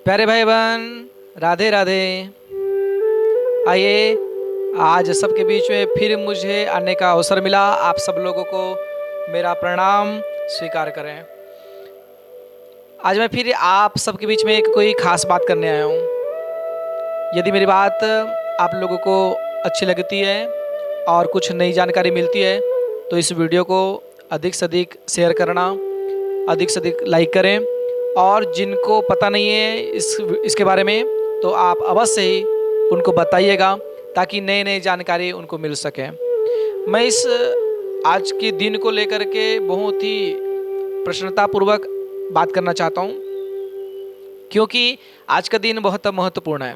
प्यारे भाई बहन, राधे राधे। आइए, आज सबके बीच में फिर मुझे आने का अवसर मिला। आप सब लोगों को मेरा प्रणाम स्वीकार करें। आज मैं फिर आप सबके बीच में एक कोई ख़ास बात करने आया हूँ। यदि मेरी बात आप लोगों को अच्छी लगती है और कुछ नई जानकारी मिलती है तो इस वीडियो को अधिक से अधिक शेयर करना, अधिक से अधिक लाइक करें। और जिनको पता नहीं है इसके बारे में तो आप अवश्य ही उनको बताइएगा ताकि नए नए जानकारी उनको मिल सके। मैं इस आज के दिन को लेकर के बहुत ही प्रसन्नतापूर्वक बात करना चाहता हूँ, क्योंकि आज का दिन बहुत महत्वपूर्ण है।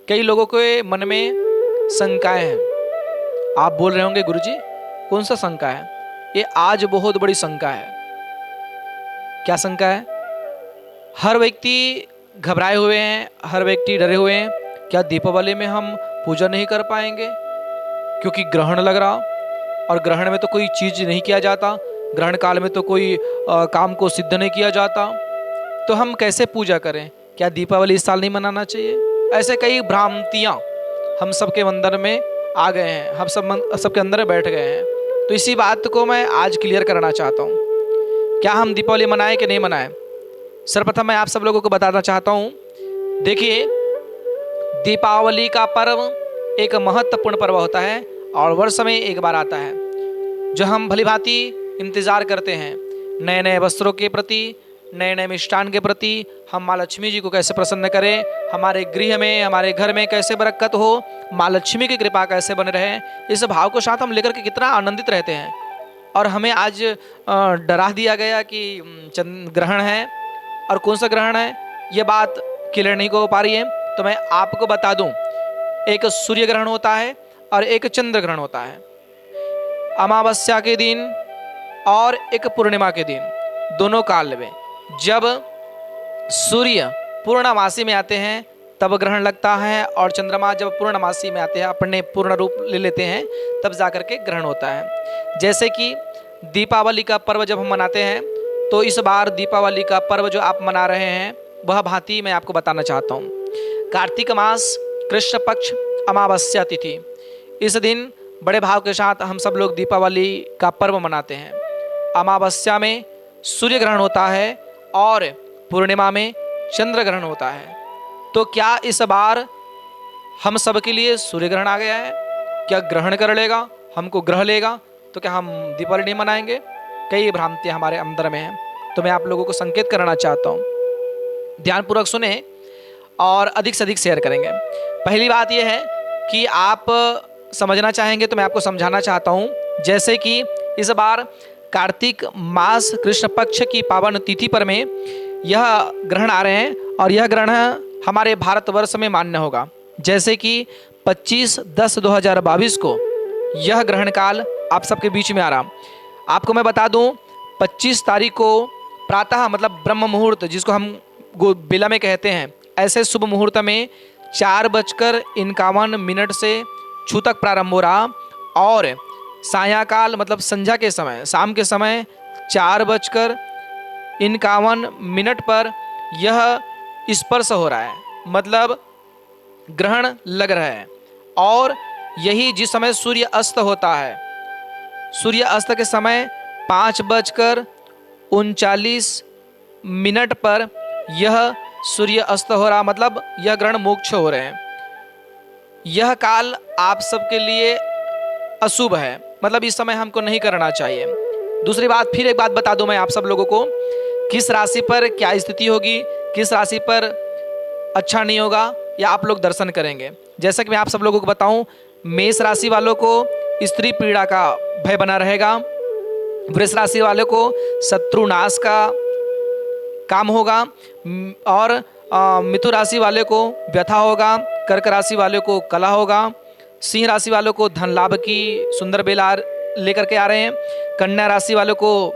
कई लोगों के मन में शंकाएं हैं। आप बोल रहे होंगे, गुरुजी कौन सा शंका है? ये आज बहुत बड़ी शंका है। क्या शंका है? हर व्यक्ति घबराए हुए हैं, हर व्यक्ति डरे हुए हैं। क्या दीपावली में हम पूजा नहीं कर पाएंगे क्योंकि ग्रहण लग रहा, और ग्रहण में तो कोई चीज नहीं किया जाता, ग्रहण काल में तो कोई काम को सिद्ध नहीं किया जाता, तो हम कैसे पूजा करें? क्या दीपावली इस साल नहीं मनाना चाहिए? ऐसे कई भ्रांतियां हम सबके अंदर में आ गए हैं, हम सबके अंदर बैठ गए हैं। तो इसी बात को मैं आज क्लियर करना चाहता हूँ। क्या हम दीपावली मनाएं कि नहीं मनाएं? सर्वप्रथम मैं आप सब लोगों को बताना चाहता हूँ। देखिए, दीपावली का पर्व एक महत्वपूर्ण पर्व होता है और वर्ष में एक बार आता है, जो हम भलीभांति इंतजार करते हैं। नए नए वस्त्रों के प्रति, नए नए मिष्ठान के प्रति, हम माँ लक्ष्मी जी को कैसे प्रसन्न करें, हमारे गृह में, हमारे घर में कैसे बरकत हो, माँ लक्ष्मी की कृपा कैसे बने रहे, इस भाव को साथ हम लेकर के कितना आनंदित रहते हैं। और हमें आज डरा दिया गया कि चंद्र ग्रहण है, और कौन सा ग्रहण है ये बात क्लियर नहीं हो पा रही है। तो मैं आपको बता दूं, एक सूर्य ग्रहण होता है और एक चंद्र ग्रहण होता है। अमावस्या के दिन और एक पूर्णिमा के दिन, दोनों काल में जब सूर्य पूर्णमासी में आते हैं तब ग्रहण लगता है, और चंद्रमा जब पूर्णमासी में आते हैं, अपने पूर्ण रूप ले लेते हैं, तब जाकर के ग्रहण होता है। जैसे कि दीपावली का पर्व जब हम मनाते हैं, तो इस बार दीपावली का पर्व जो आप मना रहे हैं वह भांति मैं आपको बताना चाहता हूँ। कार्तिक मास कृष्ण पक्ष अमावस्या तिथि, इस दिन बड़े भाव के साथ हम सब लोग दीपावली का पर्व मनाते हैं। अमावस्या में सूर्य ग्रहण होता है और पूर्णिमा में चंद्र ग्रहण होता है। तो क्या इस बार हम सब के लिए सूर्य ग्रहण आ गया है? क्या ग्रहण कर लेगा, हमको ग्रह लेगा, तो क्या हम दीपावली नहीं मनाएंगे? कई भ्रांतियां हमारे अंदर में हैं। तो मैं आप लोगों को संकेत करना चाहता हूँ, ध्यानपूर्वक सुने और अधिक से अधिक शेयर करेंगे। पहली बात यह है कि आप समझना चाहेंगे तो मैं आपको समझाना चाहता हूँ। जैसे कि इस बार कार्तिक मास कृष्ण पक्ष की पावन तिथि पर में यह ग्रहण आ रहे हैं, और यह ग्रहण हमारे भारतवर्ष में मान्य होगा। जैसे कि 25/10/2022 को यह ग्रहण काल आप सबके बीच में आ रहा। आपको मैं बता दूं, 25 तारीख को प्रातः, मतलब ब्रह्म मुहूर्त जिसको हम बेला में कहते हैं, ऐसे शुभ मुहूर्त में 4:51 से छूतक प्रारंभ हो रहा, और सायंकाल मतलब संध्या के समय, शाम के समय 4:51 पर यह स्पर्श हो रहा है, मतलब ग्रहण लग रहा है। और यही जिस समय सूर्य अस्त होता है, सूर्य अस्त के समय 5:39 पर यह सूर्य अस्त हो रहा, मतलब यह ग्रहण मोक्ष हो रहे हैं। यह काल आप सबके लिए अशुभ है, मतलब इस समय हमको नहीं करना चाहिए। दूसरी बात, फिर एक बात बता दूं मैं आप सब लोगों को, किस राशि पर क्या स्थिति होगी, किस राशि पर अच्छा नहीं होगा, या आप लोग दर्शन करेंगे। जैसा कि मैं आप सब लोगों को बताऊं, मेष राशि वालों को स्त्री पीड़ा का भय बना रहेगा, वृष राशि वालों को शत्रुनाश का काम होगा, और मिथुन राशि वाले को व्यथा होगा, कर्क राशि वाले को कला होगा, सिंह राशि वालों को धन लाभ की सुंदर बेला लेकर के आ रहे हैं, कन्या राशि वालों को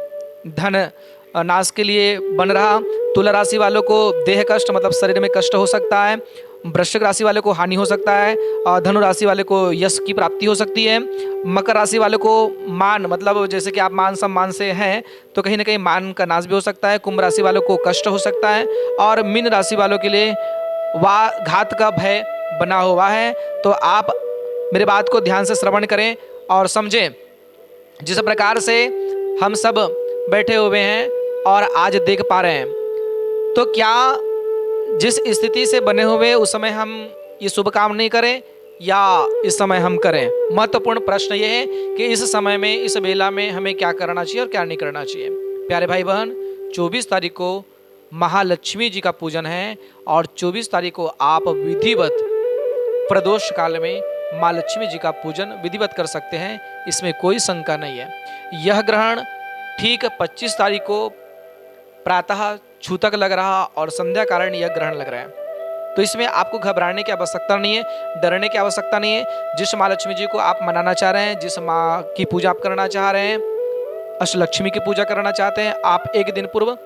धन नाश के लिए बन रहा। तुला राशि वालों को देह कष्ट मतलब शरीर में कष्ट हो सकता है। वृश्चिक राशि वाले को हानि हो सकता है। और धनु राशि वाले को यश की प्राप्ति हो सकती है। मकर राशि वाले को मान मतलब जैसे कि आप मान सम्मान से हैं तो कहीं ना कहीं मान का नाश भी हो सकता है। कुंभ राशि वालों को कष्ट हो सकता है। और मीन राशि वालों के लिए घात का भय बना हुआ है। तो आप मेरे बात को ध्यान से श्रवण करें और समझें। जिस प्रकार से हम सब बैठे हुए हैं और आज देख पा रहे हैं, तो क्या जिस स्थिति से बने हुए उस समय हम ये शुभ काम नहीं करें या इस समय हम करें? महत्वपूर्ण प्रश्न ये है कि इस समय में, इस बेला में हमें क्या करना चाहिए और क्या नहीं करना चाहिए। प्यारे भाई बहन, 24 तारीख को महालक्ष्मी जी का पूजन है और 24 तारीख को आप विधिवत प्रदोष काल में माँ लक्ष्मी जी का पूजन विधिवत कर सकते हैं, इसमें कोई शंका नहीं है। यह ग्रहण ठीक 25 तारीख को प्रातः छूतक लग रहा और संध्या कारण यह ग्रहण लग रहा है। तो इसमें आपको घबराने की आवश्यकता नहीं है, डरने की आवश्यकता नहीं है। जिस माँ लक्ष्मी जी को आप मनाना चाह रहे हैं, जिस माँ की पूजा आप करना चाह रहे हैं, अष्टलक्ष्मी की पूजा करना चाहते हैं, आप एक दिन पूर्व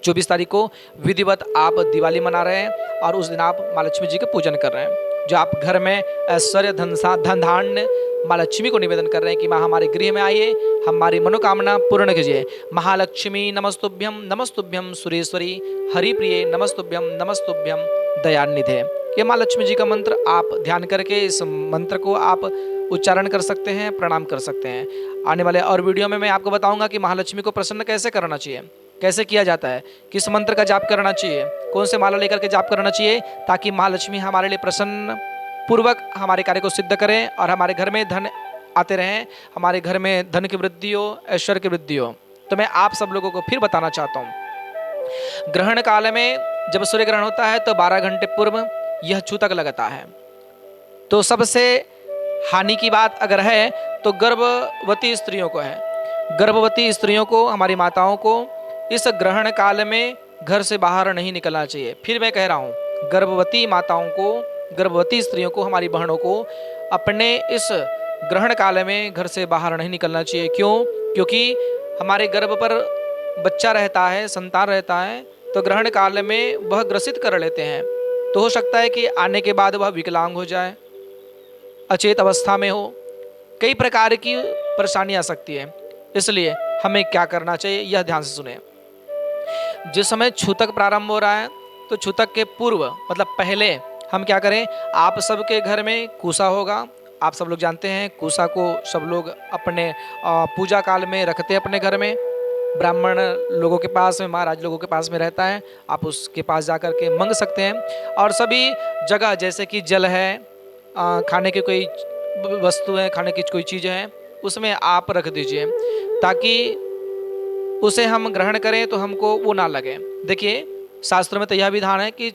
24 तारीख को विधिवत आप दिवाली मना रहे हैं और उस दिन आप माँ लक्ष्मी जी का पूजन कर रहे हैं। जो आप घर में ऐश्वर्य धन धान्य माँ लक्ष्मी को निवेदन कर रहे हैं कि माँ हमारे गृह में आइए, हमारी मनोकामना पूर्ण कीजिए। महालक्ष्मी नमस्तुभ्यम नमस्तुभ्यम सुरेश्वरी हरिप्रिये नमस्तुभ्यम नमस्तुभ्यम दयानिधे। ये माँ लक्ष्मी जी का मंत्र आप ध्यान करके इस मंत्र को आप उच्चारण कर सकते हैं, प्रणाम कर सकते हैं। आने वाले और वीडियो में मैं आपको बताऊंगा कि महालक्ष्मी को प्रसन्न कैसे करना चाहिए, कैसे किया जाता है, किस मंत्र का जाप करना चाहिए, कौन से माला लेकर के जाप करना चाहिए, ताकि महालक्ष्मी हमारे लिए प्रसन्न पूर्वक हमारे कार्य को सिद्ध करें और हमारे घर में धन आते रहें, हमारे घर में धन की वृद्धि हो, ऐश्वर्य की वृद्धि हो। तो मैं आप सब लोगों को फिर बताना चाहता हूँ, ग्रहण काल में जब सूर्य ग्रहण होता है तो 12 घंटे पूर्व यह छूतक लगता है। तो सबसे हानि की बात अगर है तो गर्भवती स्त्रियों को है। गर्भवती स्त्रियों को, हमारी माताओं को इस ग्रहण काल में घर से बाहर नहीं निकलना चाहिए। फिर मैं कह रहा हूँ, गर्भवती माताओं को, गर्भवती स्त्रियों को, हमारी बहनों को अपने इस ग्रहण काल में घर से बाहर नहीं निकलना चाहिए। क्यों? क्योंकि हमारे गर्भ पर बच्चा रहता है, संतान रहता है, तो ग्रहण काल में वह ग्रसित कर लेते हैं। तो हो सकता है कि आने के बाद वह विकलांग हो जाए, अचेत अवस्था में हो, कई प्रकार की परेशानी आ सकती है। इसलिए हमें क्या करना चाहिए यह ध्यान से सुने। जिस समय छूतक प्रारंभ हो रहा है तो छूतक के पूर्व मतलब पहले हम क्या करें, आप सबके घर में कूसा होगा। आप सब लोग जानते हैं कूसा को सब लोग अपने पूजा काल में रखते हैं अपने घर में। ब्राह्मण लोगों के पास में, महाराज लोगों के पास में रहता है, आप उसके पास जा कर के मांग सकते हैं। और सभी जगह जैसे कि जल है, खाने की कोई वस्तु है, खाने की कोई चीज़ है, उसमें आप रख दीजिए ताकि उसे हम ग्रहण करें तो हमको वो ना लगे। देखिए शास्त्र में तो यह विधान है कि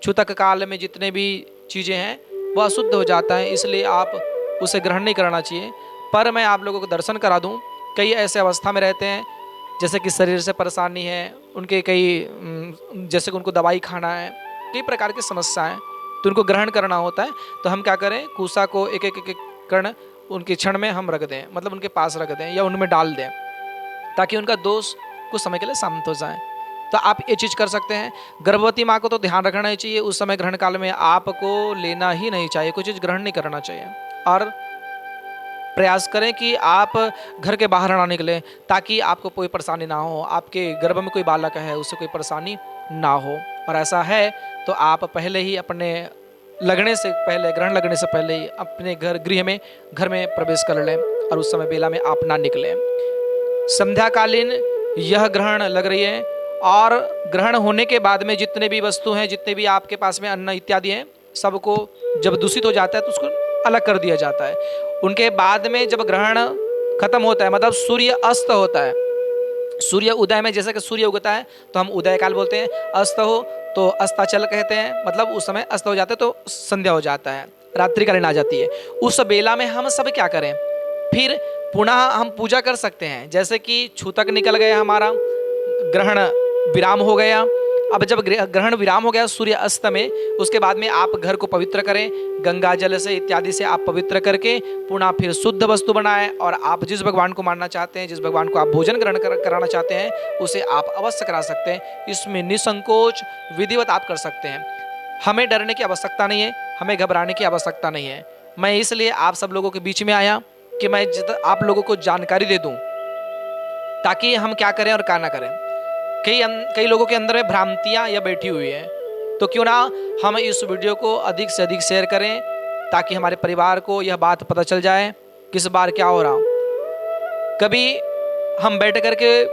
छूतक काल में जितने भी चीज़ें हैं वह अशुद्ध हो जाता है, इसलिए आप उसे ग्रहण नहीं करना चाहिए। पर मैं आप लोगों को दर्शन करा दूं, कई ऐसे अवस्था में रहते हैं जैसे कि शरीर से परेशानी है, उनके कई जैसे कि उनको दवाई खाना है, कई प्रकार की समस्या है, तो उनको ग्रहण करना होता है। तो हम क्या करें, कूसा को एक एक कण उनके क्षण में हम रख दें, मतलब उनके पास रख दें या उनमें डाल दें, ताकि उनका दोष कुछ समय के लिए शांत हो जाए। तो आप ये चीज़ कर सकते हैं। गर्भवती माँ को तो ध्यान रखना ही चाहिए, उस समय ग्रहण काल में आपको लेना ही नहीं चाहिए, कोई चीज़ ग्रहण नहीं करना चाहिए। और प्रयास करें कि आप घर के बाहर ना निकलें ताकि आपको कोई परेशानी ना हो, आपके गर्भ में कोई बालक है उससे कोई परेशानी ना हो। और ऐसा है तो आप पहले ही अपने लगने से पहले, ग्रहण लगने से पहले ही अपने गृह में घर में प्रवेश कर लें और उस समय बेला में आप ना निकलें। संध्याकालीन यह ग्रहण लग रही है और ग्रहण होने के बाद में जितने भी वस्तु हैं, जितने भी आपके पास में अन्न इत्यादि हैं, सबको जब दूषित हो जाता है तो उसको अलग कर दिया जाता है। उनके बाद में जब ग्रहण खत्म होता है, मतलब सूर्य अस्त होता है, सूर्य उदय में जैसे कि सूर्य उगता है तो हम उदय काल बोलते हैं, अस्त हो तो अस्ताचल कहते हैं, मतलब उस समय अस्त हो जाता है तो संध्या हो जाता है, रात्रिकालीन आ जाती है। उस बेला में हम सब क्या करें, फिर पुनः हम पूजा कर सकते हैं। जैसे कि छूतक निकल गया, हमारा ग्रहण विराम हो गया, अब जब ग्रहण विराम हो गया सूर्य अस्त में, उसके बाद में आप घर को पवित्र करें, गंगा जल से इत्यादि से आप पवित्र करके पुनः फिर शुद्ध वस्तु बनाएं, और आप जिस भगवान को मानना चाहते हैं, जिस भगवान को आप भोजन ग्रहण कराना चाहते हैं, उसे आप अवश्य करा सकते हैं। इसमें निसंकोच विधिवत आप कर सकते हैं। हमें डरने की आवश्यकता नहीं है, हमें घबराने की आवश्यकता नहीं है। मैं इसलिए आप सब लोगों के बीच में आया कि मैं आप लोगों को जानकारी दे दूं, ताकि हम क्या करें और क्या ना करें। कई लोगों के अंदर में भ्रांतियां या बैठी हुई है, तो क्यों ना हम इस वीडियो को अधिक से अधिक शेयर करें, ताकि हमारे परिवार को यह बात पता चल जाए किस बार क्या हो रहा। कभी हम बैठ करके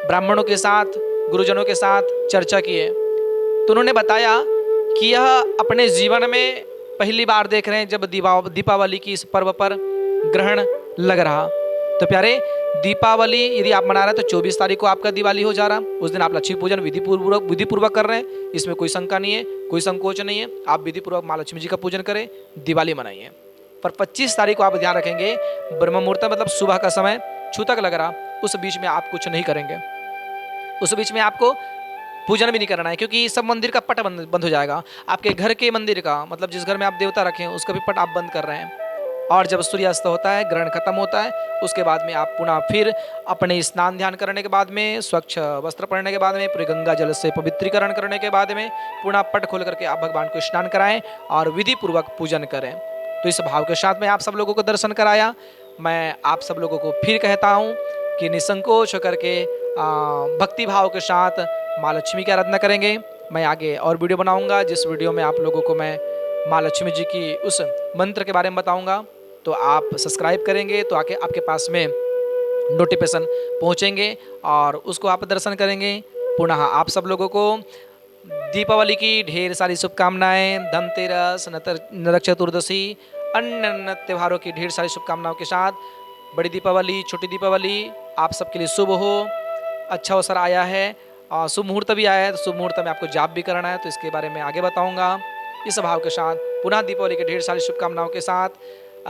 ब्राह्मणों के साथ, गुरुजनों के साथ चर्चा किए, तो उन्होंने बताया कि यह अपने जीवन में पहली बार देख रहे हैं जब दीपावली की इस पर्व पर ग्रहण लग रहा। तो प्यारे, दीपावली यदि आप मना रहे हैं तो 24 तारीख को आपका दिवाली हो जा रहा। उस दिन आप लक्ष्मी पूजन विधिपूर्वक कर रहे हैं, इसमें कोई शंका नहीं है, कोई संकोच नहीं है। आप विधिपूर्वक माँ लक्ष्मी जी का पूजन करें, दिवाली मनाइए। पर 25 तारीख को आप ध्यान रखेंगे, ब्रह्म मुहूर्त मतलब सुबह का समय छूतक लग रहा, उस बीच में आप कुछ नहीं करेंगे। उस बीच में आपको पूजन भी नहीं करना है, क्योंकि सब मंदिर का पट बंद हो जाएगा। आपके घर के मंदिर का मतलब जिस घर में आप देवता रखें उसका भी पट आप बंद कर रहे हैं। और जब सूर्यास्त होता है, ग्रहण खत्म होता है, उसके बाद में आप पुनः फिर अपने स्नान ध्यान करने के बाद में, स्वच्छ वस्त्र पहनने के बाद में, पूरे गंगा जल से पवित्रीकरण करने के बाद में पुनः पट खोल करके आप भगवान को स्नान कराएं और विधि पूर्वक पूजन करें। तो इस भाव के साथ में आप सब लोगों को दर्शन कराया। मैं आप सब लोगों को फिर कहता हूँ कि निसंकोच होकर के भक्ति भाव के साथ माँ लक्ष्मी की आराधना करेंगे। मैं आगे और वीडियो बनाऊंगा, जिस वीडियो में आप लोगों को मैं माँ लक्ष्मी जी की उस मंत्र के बारे में बताऊंगा। तो आप सब्सक्राइब करेंगे तो आके आपके पास में नोटिफिकेशन पहुंचेंगे और उसको आप दर्शन करेंगे। पुनः आप सब लोगों को दीपावली की ढेर सारी शुभकामनाएं, धनतेरस, नरक चतुर्दशी, अन्य त्योहारों की ढेर सारी शुभकामनाओं के साथ बड़ी दीपावली, छोटी दीपावली आप सबके लिए शुभ हो। अच्छा अवसर आया है, शुभ मुहूर्त भी आया है, तो शुभ मुहूर्त में आपको जाप भी करना है, तो इसके बारे में आगे बताऊंगा। इस भाव के साथ पुनः दीपावली के ढेर सारी शुभकामनाओं के साथ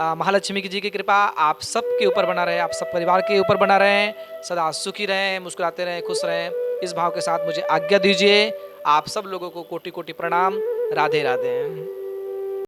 महालक्ष्मी जी की कृपा आप सबके ऊपर बना रहे, आप सब परिवार के ऊपर बना रहें, सदा सुखी रहें, मुस्कुराते रहें, खुश रहें। इस भाव के साथ मुझे आज्ञा दीजिए। आप सब लोगों को कोटि कोटि प्रणाम। राधे राधे।